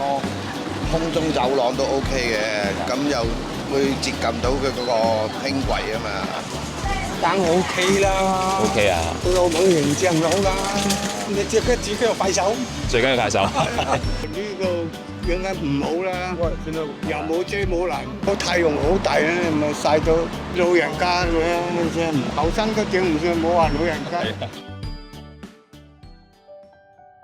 個空中走廊都 OK 嘅，咁又會接近到佢嗰個輕軌啊嘛。梗 OK 啦 OK 啊，老闆形象好啦，你自己有快手。最緊要快手。呢個影得唔好啦，又冇遮冇攔，個太陽好大咧，咪曬到老人家咁樣啫。後生都整唔算，冇話老人家。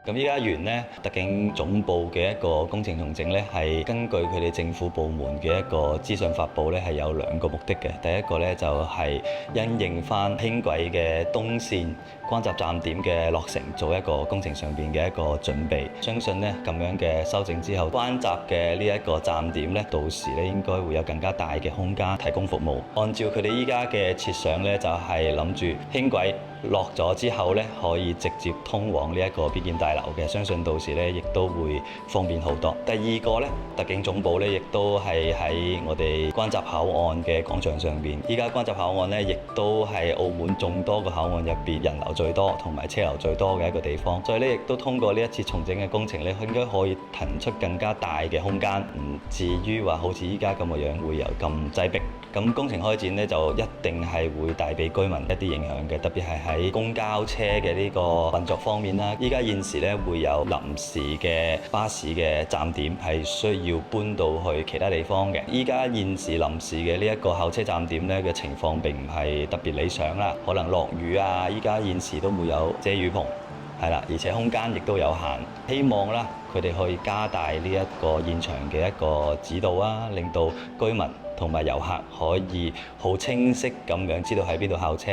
咁依家園咧，特警總部嘅一個工程重整咧，係根據佢哋政府部門嘅一個資訊發布咧，係有兩個目的嘅。第一個咧就係因應翻輕軌嘅東線關閘站點嘅落成，做一個工程上邊嘅一個準備。相信咧咁樣嘅修正之後，關閘嘅呢一個站點咧，到時咧應該會有更加大嘅空間提供服務。按照佢哋依家嘅設想咧，就係諗住輕軌落咗之後咧，可以直接通往呢一個邊檢大樓嘅，相信到時咧亦都會方便好多。第二個咧，特警總部咧亦都係喺我哋關閘口岸嘅廣場上邊。依家關閘口岸咧，亦都係澳門眾多個口岸入邊人流最多同埋車流最多嘅一個地方，所以咧亦都通過呢一次重整嘅工程咧，應該可以騰出更加大嘅空間，唔至於話好似依家咁嘅樣會有咁擠迫。咁工程開展咧就一定係會帶俾居民一啲影響嘅，特別係喺公交車嘅呢個運作方面啦。依家現時咧會有臨時嘅巴士嘅站點係需要搬到去其他地方嘅。依家現時臨時嘅呢一個候車站點咧嘅情況並唔係特別理想啦，可能落雨啊，依家現時都會有遮雨棚，係啦，而且空間亦都有限。希望啦，佢哋可以加大呢一個現場嘅一個指導啊，令到居民同埋遊客可以好清晰咁樣知道喺邊度候車。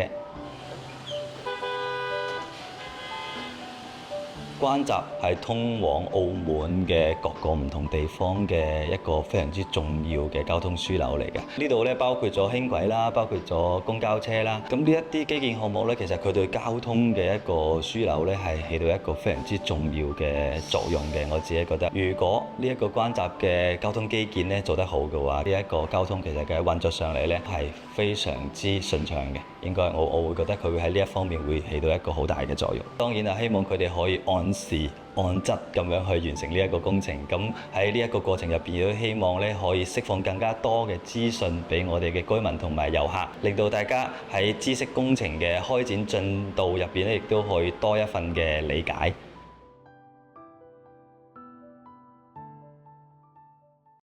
關閘係通往澳門嘅各個唔同地方嘅一個非常之重要嘅交通樞紐嚟嘅。呢度咧包括咗輕軌啦，包括咗公交車啦。咁呢一啲基建項目咧，其實佢對交通嘅一個樞紐咧係起到一個非常之重要嘅作用嘅。我自己覺得，如果呢一個關閘嘅交通基建咧做得好嘅話，呢一個交通其實嘅運作上嚟咧係非常之順暢嘅。應該我會覺得佢會喺呢一方面會起到一個好大嘅作用。當然啦，希望佢哋可以按時按質咁樣去完成呢一個工程。咁喺呢一個過程入邊，亦都希望咧可以釋放更加多嘅資訊俾我哋嘅居民同埋遊客，令到大家喺知識工程嘅開展進度入邊咧，亦都可以多一份嘅理解。